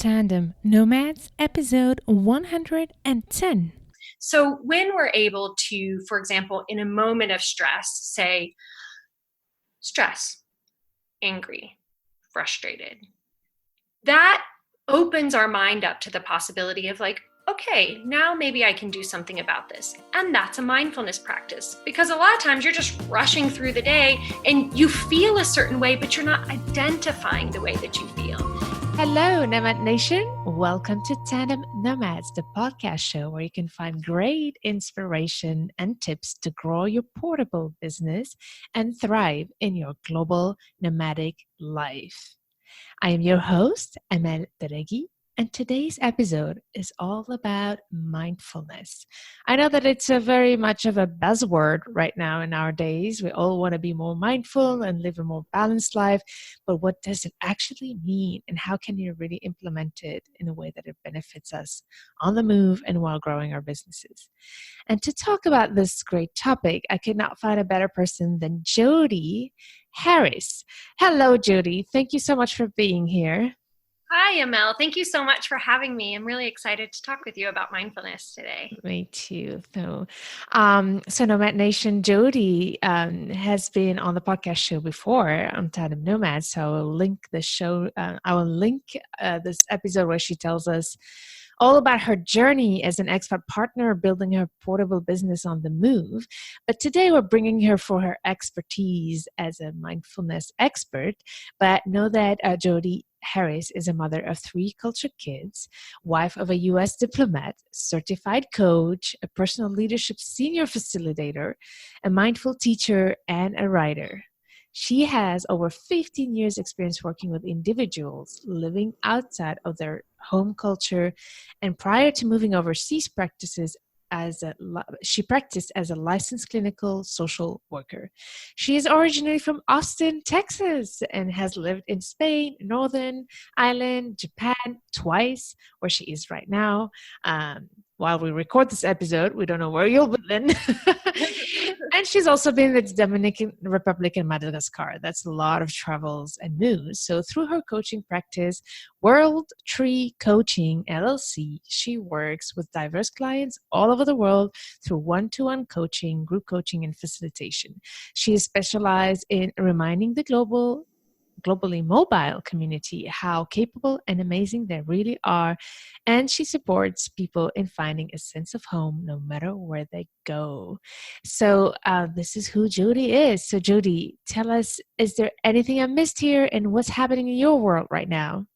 Tandem Nomads, episode 110. So when we're able to, for example, in a moment of stress, say stress, angry, frustrated, that opens our mind up to the possibility of like, okay, now maybe I can do something about this. And that's a mindfulness practice because a lot of times you're just rushing through the day and you feel a certain way, but you're not identifying the way that you feel. Hello, Nomad Nation. Welcome to Tandem Nomads, the podcast show where you can find great inspiration and tips to grow your portable business and thrive in your global nomadic life. I am your host, Amel Deregi, and today's episode is all about mindfulness. I know that it's a very much of a buzzword right now in our days. We all want to be more mindful and live a more balanced life, but what does it actually mean and how can you really implement it in a way that it benefits us on the move and while growing our businesses? And to talk about this great topic, I could not find a better person than Jodi Harris. Hello, Jodi. Thank you so much for being here. Hi, Amel. Thank you so much for having me. I'm really excited to talk with you about mindfulness today. Me too. So Nomad Nation, Jodi has been on the podcast show before on Tandem Nomad. So I will link the show. I will link this episode where she tells us all about her journey as an expat partner building her portable business on the move. But today we're bringing her for her expertise as a mindfulness expert. But know that Jodi Harris is a mother of 3 cultured kids, wife of a U.S. diplomat, certified coach, a personal leadership senior facilitator, a mindful teacher, and a writer. She has over 15 years experience working with individuals living outside of their home culture, and prior to moving overseas she practiced as a licensed clinical social worker. She is originally from Austin, Texas, and has lived in Spain, Northern Ireland, Japan twice, where she is right now. While we record this episode, we don't know where you'll be then. And she's also been in the Dominican Republic and Madagascar. That's a lot of travels and moves. So through her coaching practice, World Tree Coaching LLC, she works with diverse clients all over the world through one-to-one coaching, group coaching, and facilitation. She is specialized in reminding the globally mobile community how capable and amazing they really are, and she supports people in finding a sense of home no matter where they go. So this is who Jodi is. So Jodi, tell us, is there anything I missed here and what's happening in your world right now?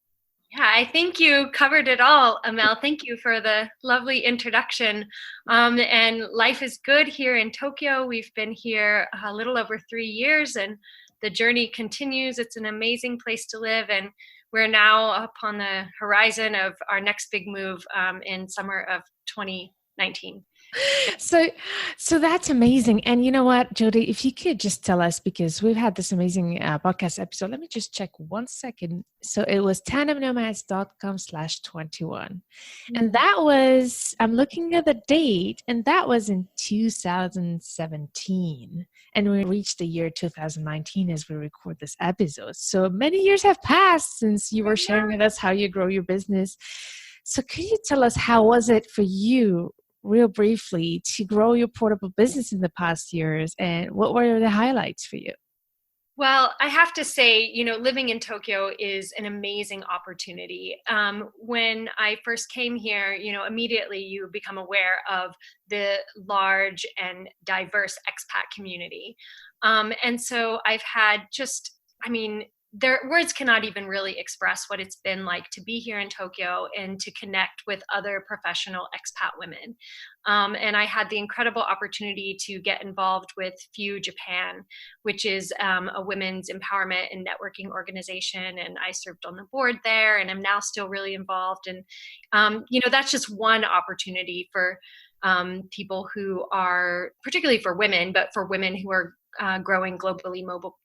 Yeah, I think you covered it all, Amel. Thank you for the lovely introduction. And life is good here in Tokyo. We've been here a little over 3 years and the journey continues. It's an amazing place to live. And we're now up on the horizon of our next big move in summer of 2019. So that's amazing. And you know what, Jodi, if you could just tell us, because we've had this amazing podcast episode, let me just check 1 second. So it was tandemnomads.com/21. And that was, I'm looking at the date, and that was in 2017. And we reached the year 2019 as we record this episode. So many years have passed since you were sharing with us how you grow your business. So could you tell us, how was it for you, real briefly, to grow your portable business in the past years, and what were the highlights for you? Well, I have to say, living in Tokyo is an amazing opportunity. When I first came here, immediately you become aware of the large and diverse expat community. And so I've had words cannot even really express what it's been like to be here in Tokyo and to connect with other professional expat women. And I had the incredible opportunity to get involved with FEW Japan, which is a women's empowerment and networking organization. And I served on the board there, and I'm now still really involved. And, that's just one opportunity for people who are, particularly for women, but for women who are growing globally mobile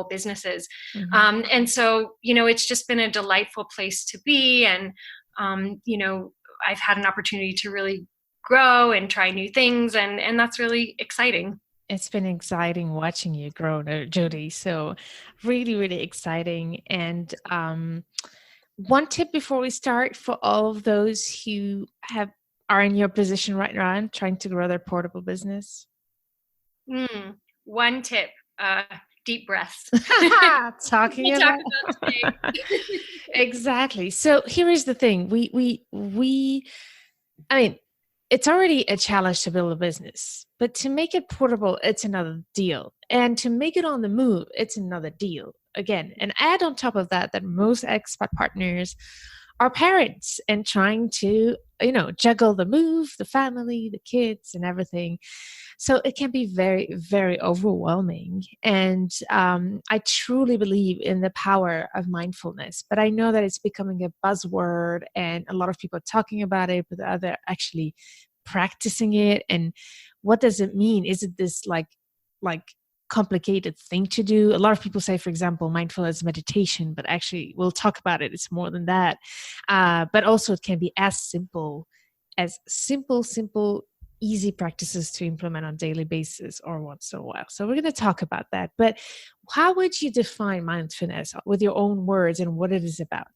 businesses. Mm-hmm. And so, it's just been a delightful place to be. And, I've had an opportunity to really grow and try new things. And that's really exciting. It's been exciting watching you grow, Jodi. So really, really exciting. And one tip before we start for all of those who are in your position right now and trying to grow their portable business? One tip, deep breaths. Talking We'll talk about about today. exactly. So here is the thing. I mean, it's already a challenge to build a business, but to make it portable, it's another deal. And to make it on the move, it's another deal again. And add on top of that, that most expat partners are parents and trying to, juggle the move, the family, the kids, and everything. So it can be very, very overwhelming. And I truly believe in the power of mindfulness, but I know that it's becoming a buzzword and a lot of people are talking about it, but other actually practicing it. And what does it mean? Is it this like complicated thing to do? A lot of people say, for example, mindfulness meditation, but actually we'll talk about it. It's more than that. But also it can be as simple, easy practices to implement on a daily basis or once in a while. So we're going to talk about that. But how would you define mindfulness with your own words and what it is about?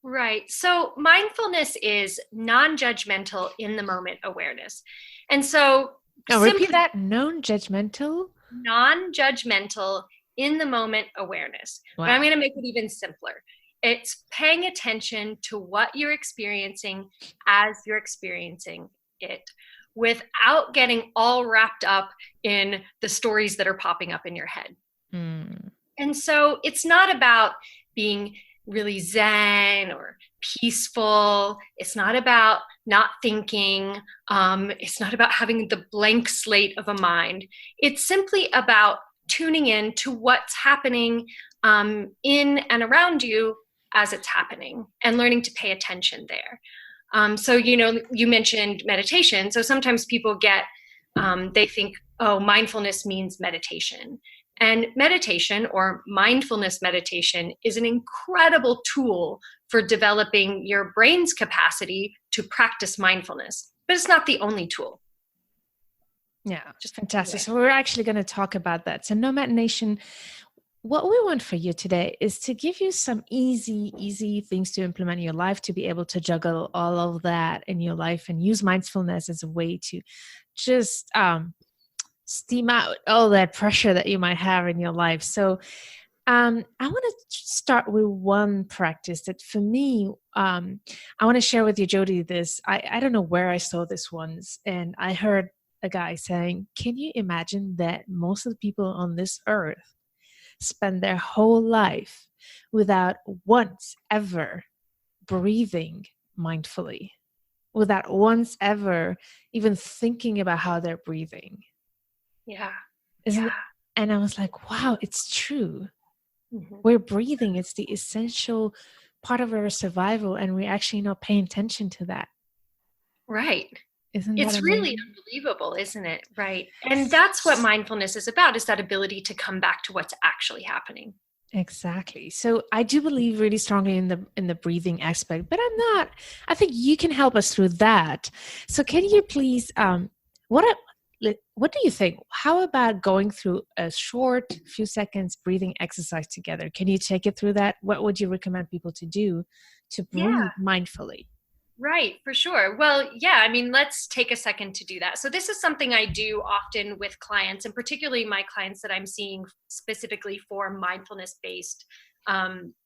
Right. So mindfulness is non-judgmental in the moment awareness. And so Now repeat simply that. Non-judgmental. non-judgmental in the moment awareness. But I'm Wow. going to make it even simpler. It's paying attention to what you're experiencing as you're experiencing it without getting all wrapped up in the stories that are popping up in your head. Mm. And so it's not about being really zen or peaceful. It's not about not thinking. It's not about having the blank slate of a mind. It's simply about tuning in to what's happening in and around you as it's happening and learning to pay attention there. So, you mentioned meditation. So sometimes people they think, oh, mindfulness means meditation. And meditation or mindfulness meditation is an incredible tool for developing your brain's capacity to practice mindfulness, but it's not the only tool. Yeah, Just fantastic. anyway. So we're actually going to talk about that. So Nomad Nation, what we want for you today is to give you some easy things to implement in your life to be able to juggle all of that in your life and use mindfulness as a way to just steam out all that pressure that you might have in your life. So I want to start with one practice that for me, I want to share with you, Jodi, this. I don't know where I saw this once, and I heard a guy saying, can you imagine that most of the people on this earth spend their whole life without once ever breathing mindfully, without once ever even thinking about how they're breathing? Yeah. Isn't Yeah. it? And I was like, wow, it's true. Mm-hmm. We're breathing. It's the essential part of our survival, and we're actually not paying attention to that. Right. Isn't that It's really amazing? unbelievable, isn't it? Right. And that's what mindfulness is about, is that ability to come back to what's actually happening. Exactly. So I do believe really strongly in the breathing aspect, but I'm not. I think you can help us through that. So can you please what what do you think? How about going through a short few seconds breathing exercise together? Can you take it through that? What would you recommend people to do to Yeah. breathe mindfully? Right, for sure. Well, yeah, I mean, let's take a second to do that. So, this is something I do often with clients, and particularly my clients that I'm seeing specifically for mindfulness based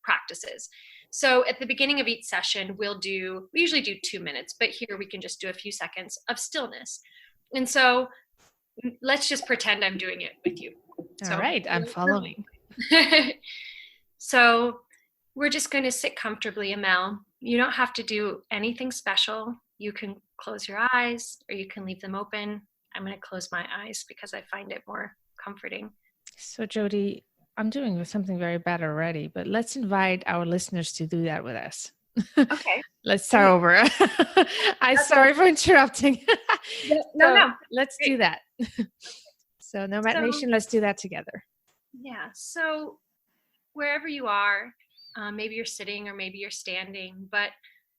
practices. So, at the beginning of each session, we usually do 2 minutes, but here we can just do a few seconds of stillness. And so, let's just pretend I'm doing it with you. All So, right, I'm following. so we're just going to sit comfortably, Amel. You don't have to do anything special. You can close your eyes or you can leave them open. I'm going to close my eyes because I find it more comforting. So, Jodi, I'm doing something very bad already, but let's invite our listeners to do that with us. Okay, Let's start great. over. I'm That's sorry for interrupting. no, So no, let's great. do that. So, Nomad So, Nation, let's do that together. yeah, so wherever you are, maybe you're sitting or maybe you're standing, but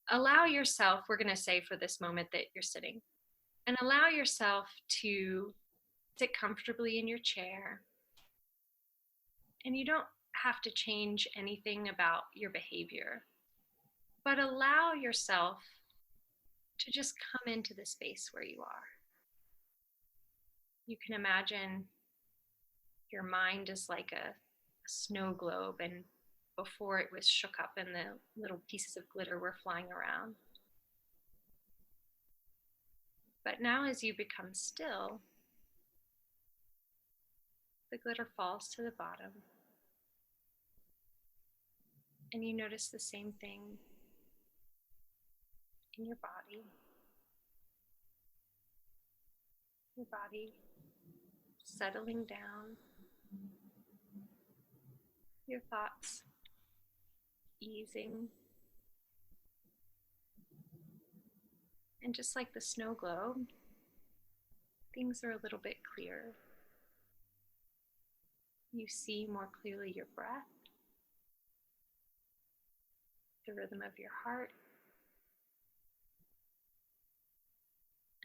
allow yourself, we're going to say for this moment that you're sitting, and allow yourself to sit comfortably in your chair. And you don't have to change anything about your behavior. but allow yourself to just come into the space where you are. You can imagine your mind is like a snow globe, and before it was shook up and the little pieces of glitter were flying around. But now as you become still, the glitter falls to the bottom, and you notice the same thing in your body. Your body settling down, your thoughts easing. And just like the snow globe, things are a little bit clearer. You see more clearly your breath, the rhythm of your heart,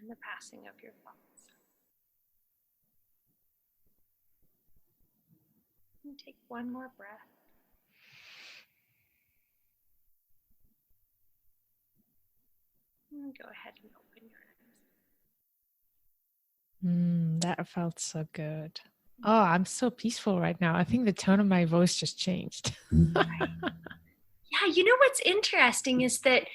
and the passing of your thoughts. And take one more breath. And go ahead and open your eyes. That felt so good. Oh, I'm so peaceful right now. I think the tone of my voice just changed. Right. Yeah, you know what's interesting is that,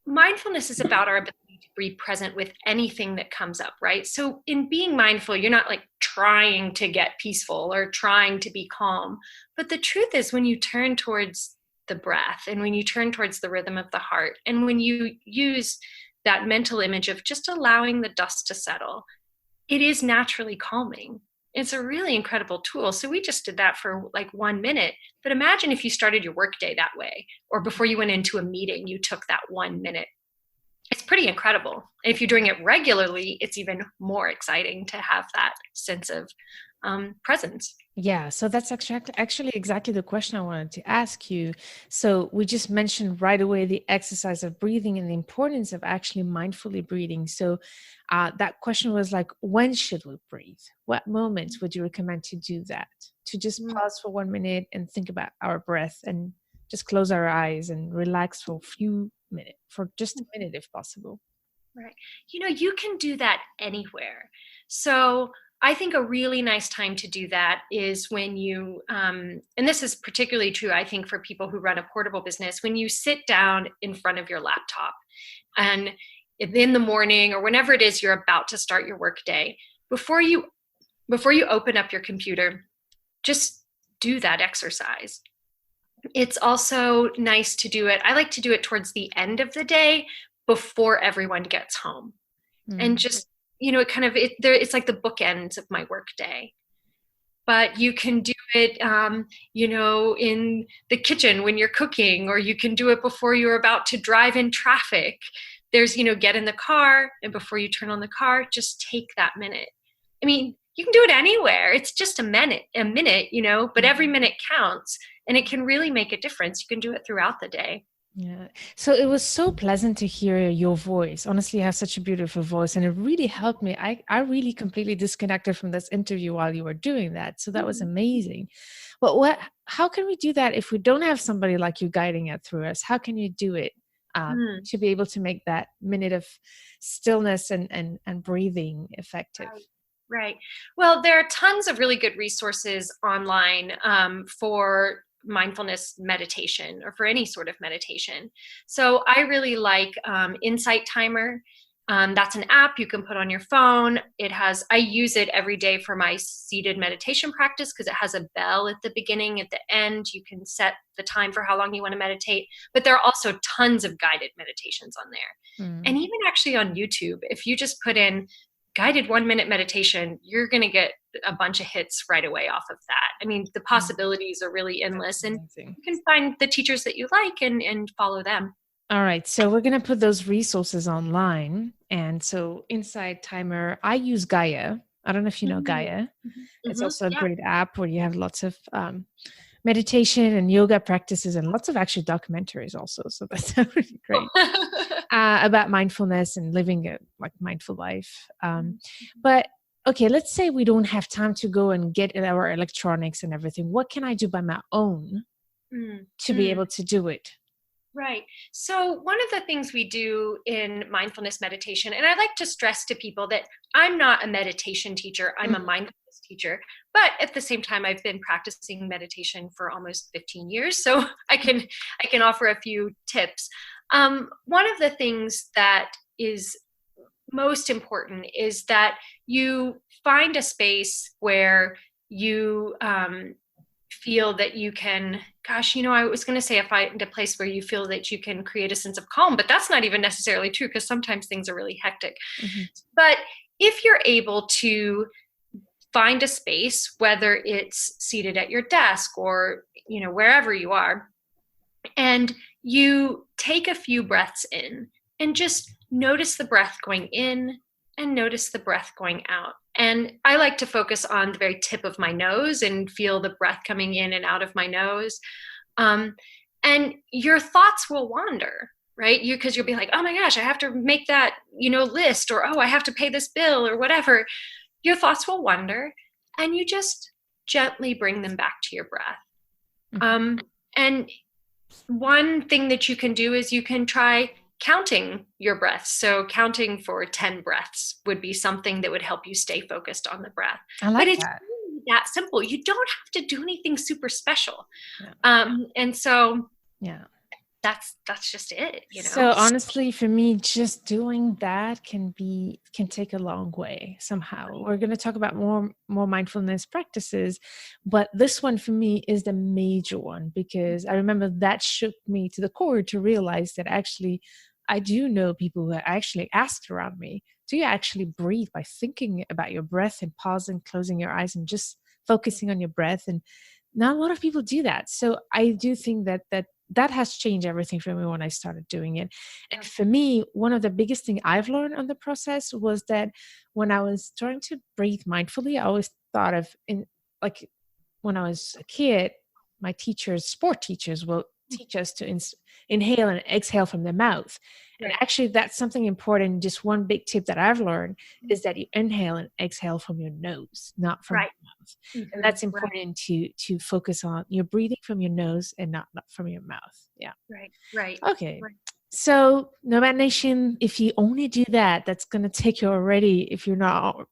mindfulness is about our ability to be present with anything that comes up, right? So in being mindful, you're not like trying to get peaceful or trying to be calm. But the truth is, when you turn towards the breath and when you turn towards the rhythm of the heart, and when you use that mental image of just allowing the dust to settle, it is naturally calming. It's a really incredible tool. So we just did that for like 1 minute. But imagine if you started your workday that way, or before you went into a meeting, you took that 1 minute. It's pretty incredible. And if you're doing it regularly, it's even more exciting to have that sense of presence. Yeah, so that's actually exactly the question I wanted to ask you. So we just mentioned right away the exercise of breathing and the importance of actually mindfully breathing. So that question was like, when should we breathe? What moments would you recommend to do that? To just pause for 1 minute and think about our breath and just close our eyes and relax for a few minutes, for just a minute if possible. Right. You can do that anywhere. So I think a really nice time to do that is when you, and this is particularly true, I think, for people who run a portable business, when you sit down in front of your laptop and in the morning or whenever it is you're about to start your workday, before you open up your computer, just do that exercise. It's also nice to do it. I like to do it towards the end of the day before everyone gets home. And just, it's like the bookends of my work day. But you can do it, in the kitchen when you're cooking, or you can do it before you're about to drive in traffic. There's, get in the car, and before you turn on the car, just take that minute. I mean, you can do it anywhere. It's just a minute, but every minute counts, and it can really make a difference. You can do it throughout the day. Yeah. So it was so pleasant to hear your voice. Honestly, you have such a beautiful voice, and it really helped me. I really completely disconnected from this interview while you were doing that. So that was amazing. But how can we do that if we don't have somebody like you guiding it through us? How can you do it to be able to make that minute of stillness and breathing effective? Right. Well, there are tons of really good resources online for mindfulness meditation or for any sort of meditation. So I really like Insight Timer. That's an app you can put on your phone. I use it every day for my seated meditation practice because it has a bell at the beginning, at the end. You can set the time for how long you want to meditate, but there are also tons of guided meditations on there. And even actually on YouTube, if you just put in guided 1 minute meditation, you're going to get a bunch of hits right away off of that. I mean, the possibilities are really endless, and you can find the teachers that you like and follow them. All right. So we're going to put those resources online. And so Insight Timer, I use Gaia. I don't know if you know Gaia. It's also a great app where you have lots of meditation and yoga practices and lots of actually documentaries also. So that's really great about mindfulness and living a mindful life. But okay, let's say we don't have time to go and get our electronics and everything. What can I do by my own to be able to do it? Right. So, one of the things we do in mindfulness meditation, and I like to stress to people that I'm not a meditation teacher, I'm a Mhm. mindfulness teacher, but at the same time I've been practicing meditation for almost 15 years, so I can offer a few tips. One of the things that is most important is that you find a space where you feel that you can, gosh, I was going to say, find a place where you feel that you can create a sense of calm, but that's not even necessarily true because sometimes things are really hectic. Mhm. But if you're able to find a space, whether it's seated at your desk or wherever you are, and you take a few breaths in and just notice the breath going in and notice the breath going out. And I like to focus on the very tip of my nose and feel the breath coming in and out of my nose. Um, and your thoughts will wander, right? Because you'll be like, oh my gosh, I have to make that, list, or oh, I have to pay this bill or whatever. Your thoughts will wander and you just gently bring them back to your breath. Mhm. Um, and one thing that you can do is you can try counting your breaths. So counting for 10 breaths would be something that would help you stay focused on the breath. I But like it's that. really that simple. You don't have to do anything super special. Yeah. And so Yeah. that's just it. So honestly, for me, just doing that can take a long way somehow. We're going to talk about more mindfulness practices, but this one for me is the major one because I remember that shook me to the core to realize that actually I do know people who actually asked around me, do you actually breathe by thinking about your breath and pausing, closing your eyes and just focusing on your breath? And not a lot of people do that. So I do think that has changed everything for me when I started doing it. And for me, one of the biggest thing I've learned on the process was that when I was trying to breathe mindfully, I always thought of in like when I was a kid, my teachers, sport teachers will teach us to inhale and exhale from the mouth. And Right, actually that's something important. Just one big tip that I've learned is that you inhale and exhale from your nose, not from right. your mouth. And Hmm. that's Right, important to focus on. You're breathing from your nose and not from your mouth. Yeah. right, right, Okay. right. So, Nomad Nation, if you only do that, that's going to take you already. If you're not,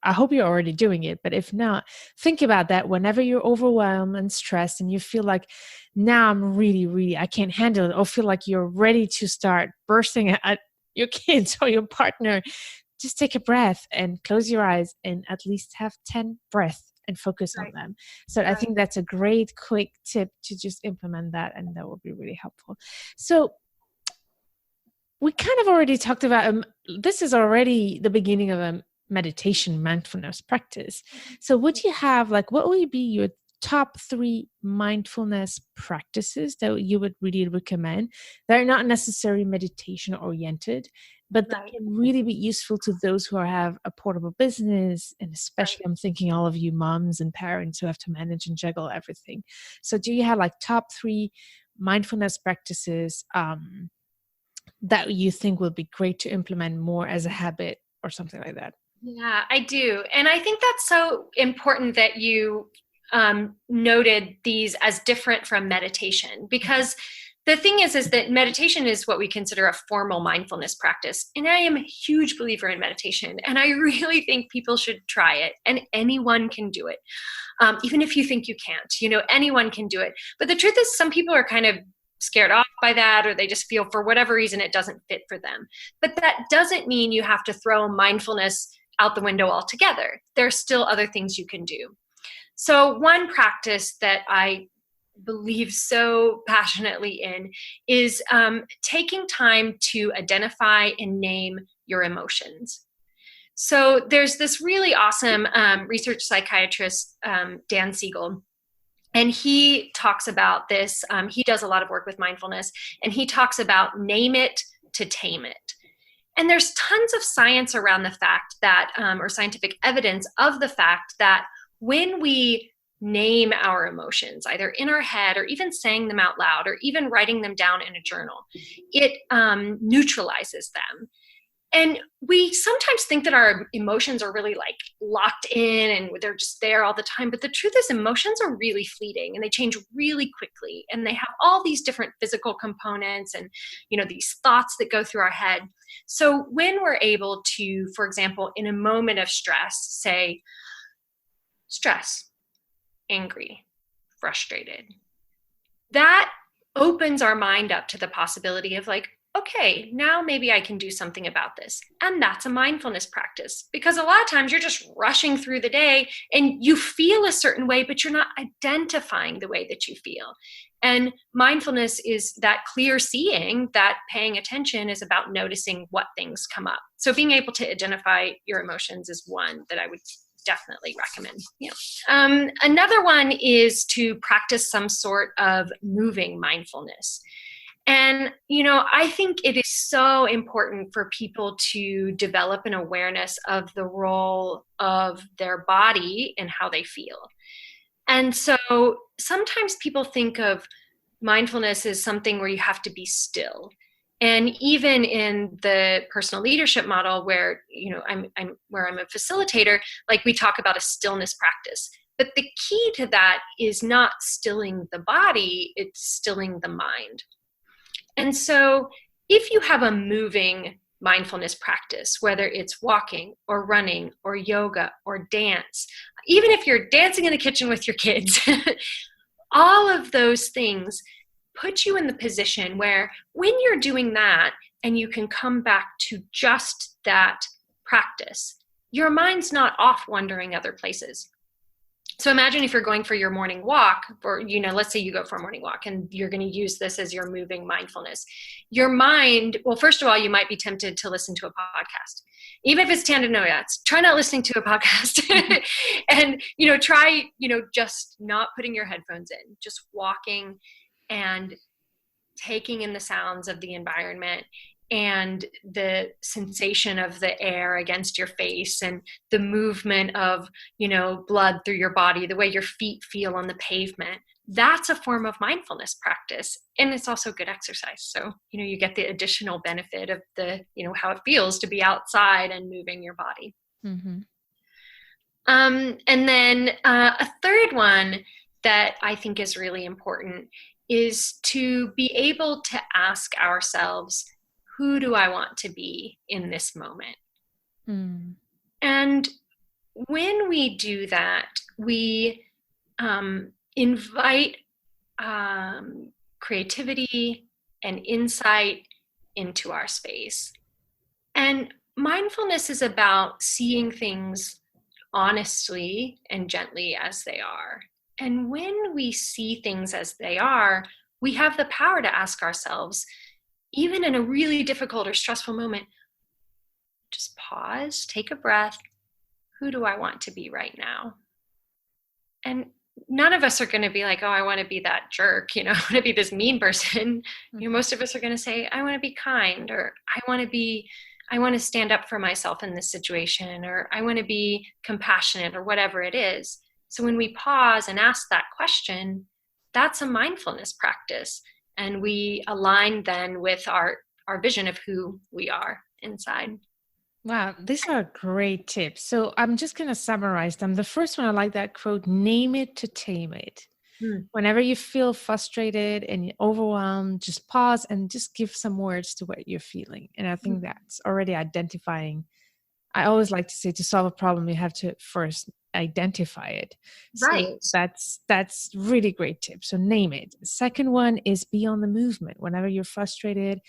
I hope you're already doing it. But if not, think about that whenever you're overwhelmed and stressed and you feel like, now I'm really, I can't handle it, or feel like you're ready to start bursting at your kids or your partner, just take a breath and close your eyes and at least have 10 breaths and focus on Right, them. So I right. think that's a great quick tip to just implement that, and that will be really helpful. So we kind of already talked about this is already the beginning of a meditation mindfulness practice. So would you have like what would be your top 3 mindfulness practices that you would really recommend that are not necessarily meditation oriented, but that Right, can really be useful to those who have a portable business, and right. especially I'm thinking all of you moms and parents who have to manage and juggle everything. So do you have like top 3 mindfulness practices that you think would be great to implement more as a habit or something like that? Yeah, I do. And I think that's so important that you noted these as different from meditation, because the thing is that meditation is what we consider a formal mindfulness practice. And I am a huge believer in meditation. And I really think people should try it. And anyone can do it. Even if you think you can't, anyone can do it. But the truth is, some people are kind of scared off by that, or they just feel for whatever reason it doesn't fit for them. But that doesn't mean you have to throw mindfulness out the window altogether. There's still other things you can do. So, one practice that I believe so passionately in is taking time to identify and name your emotions. So, there's this really awesome research psychiatrist, Dan Siegel, and he talks about this. He does a lot of work with mindfulness, and he talks about name it to tame it. And there's tons of science around the fact that, or scientific evidence of the fact that when we name our emotions, either in our head or even saying them out loud or even writing them down in a journal, it neutralizes them. And we sometimes think that our emotions are really like locked in and they're just there all the time. But the truth is, emotions are really fleeting and they change really quickly. And they have all these different physical components and, these thoughts that go through our head. So when we're able to, for example, in a moment of stress, say stress, angry, frustrated, that opens our mind up to the possibility of like, okay, now maybe I can do something about this. And that's a mindfulness practice, because a lot of times you're just rushing through the day and you feel a certain way, but you're not identifying the way that you feel. And mindfulness is that clear seeing, that paying attention is about noticing what things come up. So being able to identify your emotions is one that I would definitely recommend. Another one is to practice some sort of moving mindfulness. And, I think it is so important for people to develop an awareness of the role of their body and how they feel. And so sometimes people think of mindfulness as something where you have to be still. And even in the personal leadership model where, I'm a facilitator, like we talk about a stillness practice. But the key to that is not stilling the body, it's stilling the mind. And so if you have a moving mindfulness practice, whether it's walking or running or yoga or dance, even if you're dancing in the kitchen with your kids, all of those things put you in the position where when you're doing that and you can come back to just that practice, your mind's not off wandering other places. So imagine if you're going for your morning walk, or, let's say you go for a morning walk and you're going to use this as your moving mindfulness. Your mind, well, first of all, you might be tempted to listen to a podcast. Even if it's tandem no-yats, try not listening to a podcast. And, try, just not putting your headphones in, just walking and taking in the sounds of the environment and the sensation of the air against your face and the movement of, blood through your body, the way your feet feel on the pavement. That's a form of mindfulness practice. And it's also good exercise. So, you get the additional benefit of the, how it feels to be outside and moving your body. Mm-hmm. And then a third one that I think is really important is to be able to ask ourselves, who do I want to be in this moment? Mm. And when we do that, we invite creativity and insight into our space. And mindfulness is about seeing things honestly and gently as they are. And when we see things as they are, we have the power to ask ourselves, even in a really difficult or stressful moment, just pause, take a breath. Who do I want to be right now? And none of us are going to be like, oh, I want to be that jerk, I want to be this mean person. Most of us are going to say, I want to be kind, or I want to stand up for myself in this situation, or I want to be compassionate, or whatever it is. So when we pause and ask that question, that's a mindfulness practice. And we align then with our vision of who we are inside. Wow, these are great tips. So I'm just going to summarize them. The first one, I like that quote, name it to tame it. Whenever you feel frustrated and overwhelmed, just pause and just give some words to what you're feeling. And I think that's already identifying. I always like to say, to solve a problem, you have to first identify it. Right. So that's really great tip. So name it. Second one is be on the movement whenever you're frustrated.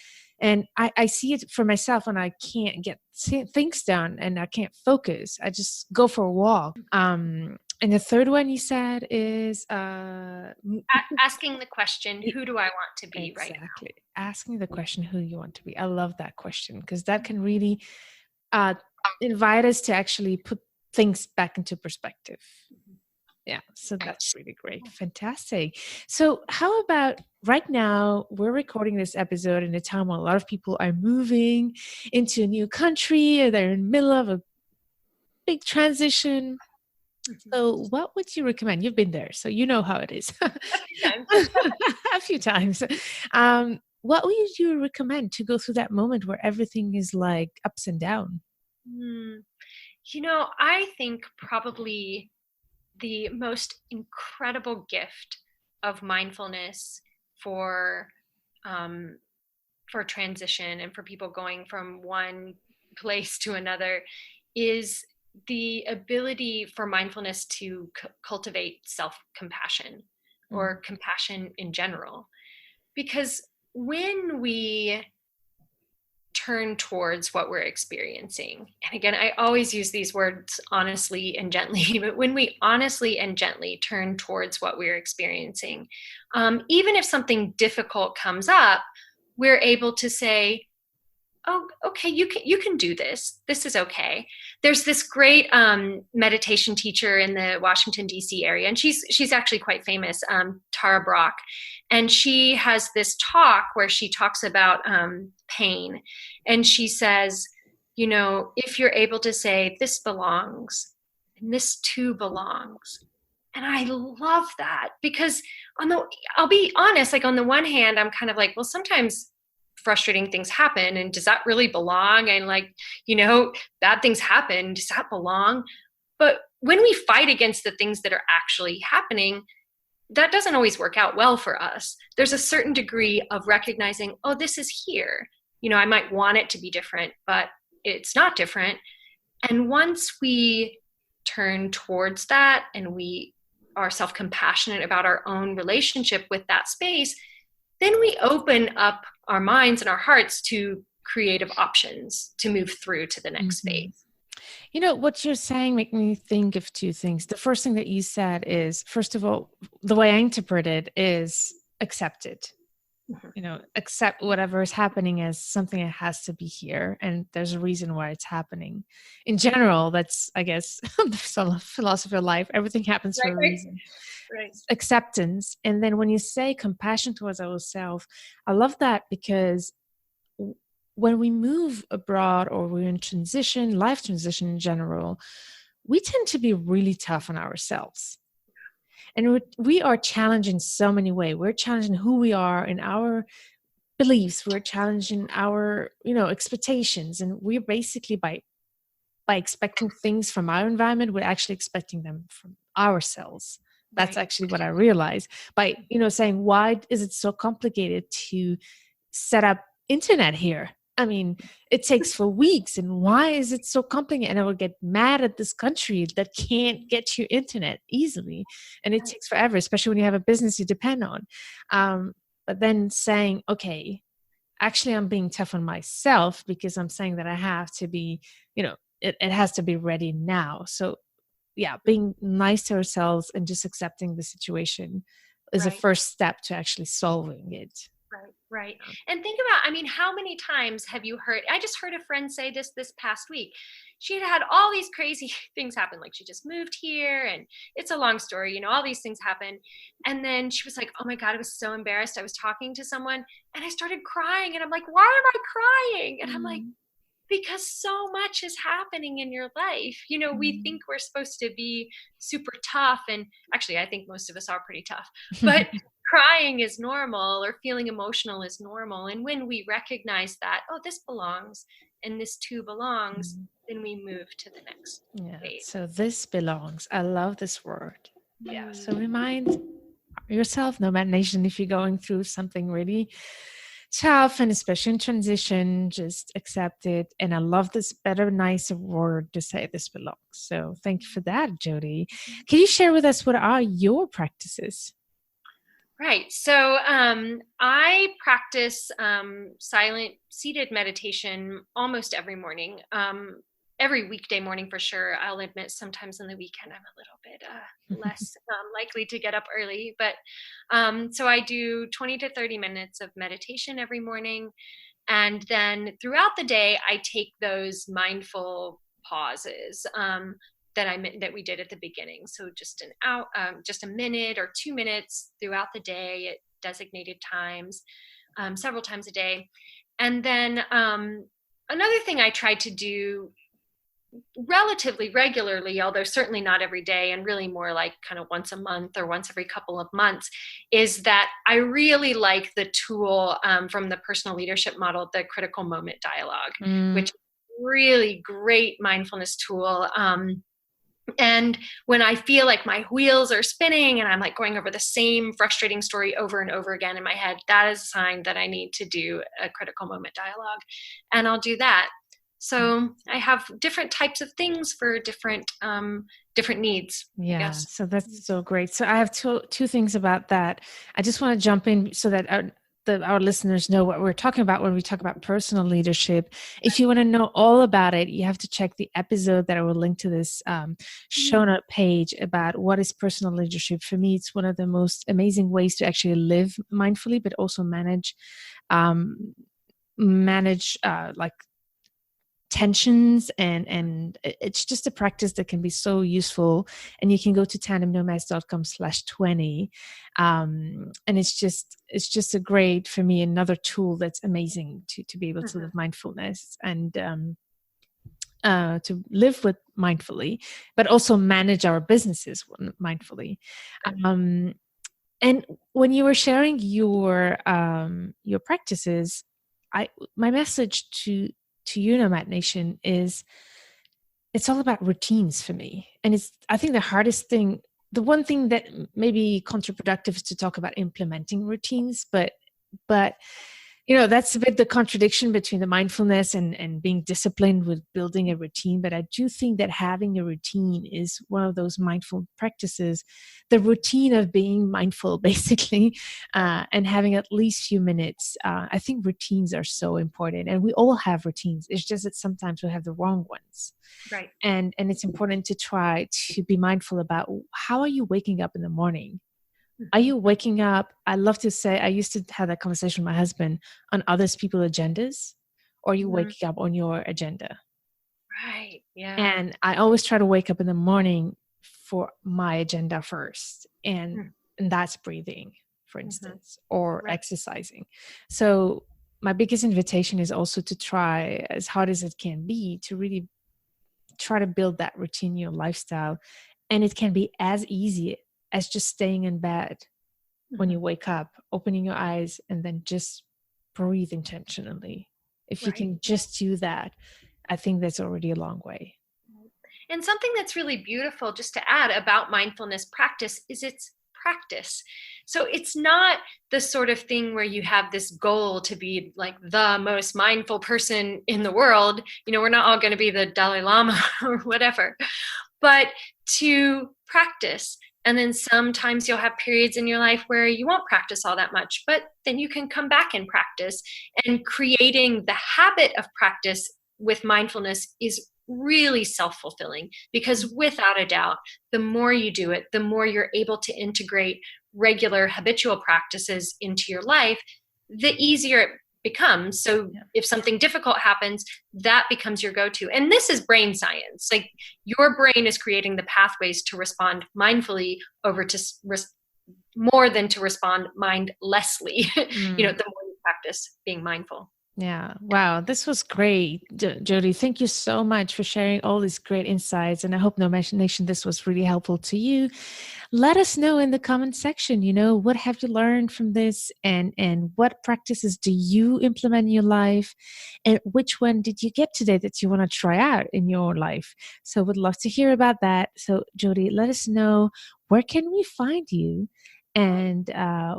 And I see it for myself when I can't get things done and I can't focus. I just go for a walk. And the third one you said is asking the question, who do I want to be right now? Exactly. Asking the question, who you want to be. I love that question because that can really invite us to actually put things back into perspective. Yeah, so that's really great. Fantastic. So how about right now, we're recording this episode in a time when a lot of people are moving into a new country, or they're in the middle of a big transition. So what would you recommend? You've been there, so you know how it is. A few times. what would you recommend to go through that moment where everything is like ups and down? Hmm. I think probably the most incredible gift of mindfulness for um, for transition and for people going from one place to another is the ability for mindfulness to cultivate self-compassion Mm, or compassion in general. Because when we turn towards what we're experiencing, and again, I always use these words honestly and gently, but when we honestly and gently turn towards what we're experiencing, even if something difficult comes up, we're able to say, oh, okay, you can do this, this is okay. There's this great meditation teacher in the Washington DC area, and she's actually quite famous, Tara Brach, and she has this talk where she talks about pain, and she says, if you're able to say this belongs and this too belongs. And I love that because I'll be honest, like on the one hand, I'm kind of like, well, sometimes frustrating things happen, and does that really belong? And like, bad things happen, does that belong? But when we fight against the things that are actually happening, that doesn't always work out well for us. There's a certain degree of recognizing, oh, this is here. I might want it to be different, but it's not different. And once we turn towards that and we are self-compassionate about our own relationship with that space, then we open up our minds and our hearts to creative options to move through to the next mhm. phase. What you're saying make me think of two things. The first thing that you said is, first of all, the way I interpret it is accept it. Mhm. Accept whatever is happening as something that has to be here, and there's a reason why it's happening. In general, that's, I guess, the philosophy of life. Everything happens for Right, a right, reason. right. Acceptance. And then when you say compassion towards ourselves, I love that because when we move abroad or we're in transition, life transition in general, we tend to be really tough on ourselves. And we are challenged in so many ways. We're challenging who we are in our beliefs. We're challenging our, expectations. And we're basically by expecting things from our environment, we're actually expecting them from ourselves. That's Right. actually what I realized by, saying, why is it so complicated to set up internet here? I mean, it takes for weeks, and why is it so complicated? And I would get mad at this country that can't get you internet easily, and it takes forever, especially when you have a business you depend on. But then saying, okay, actually, I'm being tough on myself because I'm saying that I have to be, it has to be ready now. So yeah, being nice to ourselves and just accepting the situation is a Right. first step to actually solving it. Right, right. And think about, I mean, how many times have you heard? I just heard a friend say this past week. She had all these crazy things happen. Like she just moved here, and it's a long story, all these things happen. And then she was like, oh my God, I was so embarrassed. I was talking to someone and I started crying. And I'm like, why am I crying? And I'm like, Mm, because so much is happening in your life. We mm. think we're supposed to be super tough. And actually, I think most of us are pretty tough. But crying is normal, or feeling emotional is normal. And when we recognize that, oh, this belongs and this too belongs, Mm. then we move to the next Yeah. phase. So this belongs. I love this word. Yeah. So Mm. remind yourself, no matter nation, if you're going through something really tough and especially in transition, just accept it. And I love this better, nicer word to say this belongs. So thank you for that, Jodi. Can you share with us what are your practices? Right. So I practice silent seated meditation almost every morning. Every weekday morning for sure. I'll admit sometimes on the weekend I'm a little bit less likely to get up early. But so I do 20 to 30 minutes of meditation every morning. And then throughout the day, I take those mindful pauses. That we did at the beginning. So just just a minute or 2 minutes throughout the day at designated times, several times a day. And then another thing I tried to do relatively regularly, although certainly not every day, and really more like kind of once a month or once every couple of months, is that I really like the tool from the personal leadership model, the critical moment dialogue, Mm, which is a really great mindfulness tool. And when I feel like my wheels are spinning and I'm like going over the same frustrating story over and over again in my head, that is a sign that I need to do a critical moment dialogue. And I'll do that. So I have different types of things for different needs, I yeah, guess. so that's so great. So I have two things about that. I just want to jump in so that our listeners know what we're talking about when we talk about personal leadership. If you want to know all about it, you have to check the episode that I will link to this show note page about what is personal leadership. For me, it's one of the most amazing ways to actually live mindfully, but also um, manage like tensions, and it's just a practice that can be so useful. And you can go to tandemnomads.com/20, and it's just a great, for me, another tool that's amazing to be able to live mindfulness, and to live with mindfully, but also manage our businesses mindfully. um, and when you were sharing your practices, my message to you, Nomad Nation, is it's all about routines for me. And I think the hardest thing, the one thing that may be counterproductive, is to talk about implementing routines, but that's a bit the contradiction between the mindfulness and being disciplined with building a routine. But I do think that having a routine is one of those mindful practices, the routine of being mindful, basically, and having at least few minutes. I think routines are so important, and we all have routines. It's just that sometimes we have the wrong ones. Right. And it's important to try to be mindful about, how are you waking up in the morning? Are you waking up? I love to say, I used to have that conversation with my husband, on others people's agendas, or are you Mm-hmm. waking up on your agenda? Right. Yeah. And I always try to wake up in the morning for my agenda first. And that's breathing, for Mm-hmm. instance, or Right. exercising. So my biggest invitation is also to try, as hard as it can be, to really try to build that routine in your lifestyle. And it can be as easy as just staying in bed when you Mm-hmm. wake up, opening your eyes, and then just breathe intentionally. If you Right. can just do that, I think that's already a long way. And something that's really beautiful, just to add about mindfulness practice, is its practice. So it's not the sort of thing where you have this goal to be like the most mindful person in the world. We're not all going to be the Dalai Lama or whatever, but to practice. And then sometimes you'll have periods in your life where you won't practice all that much, but then you can come back and practice. And creating the habit of practice with mindfulness is really self-fulfilling, because without a doubt, the more you do it, the more you're able to integrate regular habitual practices into your life, the easier it becomes. So Yeah. if something difficult happens, that becomes your go-to. And this is brain science. Like, your brain is creating the pathways to respond mindfully over to more than to respond mindlessly. Mm. The more you practice being mindful. Yeah. Wow. This was great. Jodi, thank you so much for sharing all these great insights. And I hope, No Nation, this was really helpful to you. Let us know in the comment section, what have you learned from this, and what practices do you implement in your life, and which one did you get today that you want to try out in your life? So would love to hear about that. So Jodi, let us know, where can we find you? And I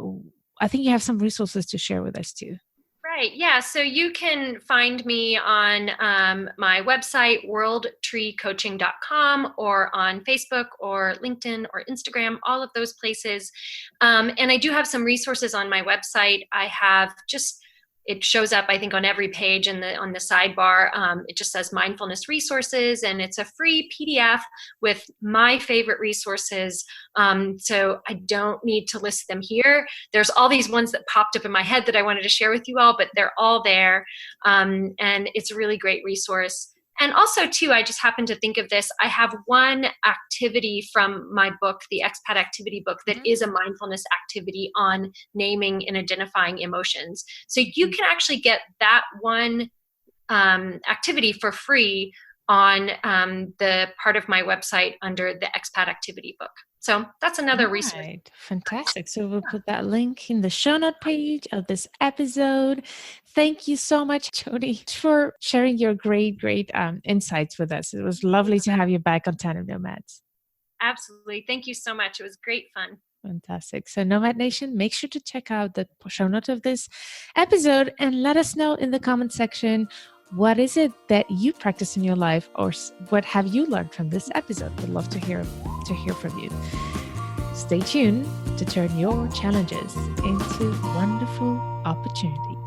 think you have some resources to share with us too. Right. Yeah. So you can find me on my website, worldtreecoaching.com, or on Facebook or LinkedIn or Instagram, all of those places. And I do have some resources on my website. I have it shows up, I think, on every page on the sidebar. It just says mindfulness resources, and it's a free PDF with my favorite resources. So I don't need to list them here. There's all these ones that popped up in my head that I wanted to share with you all, but they're all there. And it's a really great resource. And also, too, I just happened to think of this. I have one activity from my book, the Expat Activity book, that is a mindfulness activity on naming and identifying emotions. So you can actually get that one activity for free on the part of my website under the expat activity book. So that's another resource. Right. Fantastic. So we'll put that link in the show note page of this episode. Thank you so much, Jodi, for sharing your great insights with us. It was lovely to have you back on Tandem Nomads. Absolutely. Thank you so much. It was great fun. Fantastic. So Nomad Nation, make sure to check out the show note of this episode and let us know in the comment section, what is it that you practice in your life, or what have you learned from this episode? We'd love to hear from you. Stay tuned to turn your challenges into wonderful opportunities.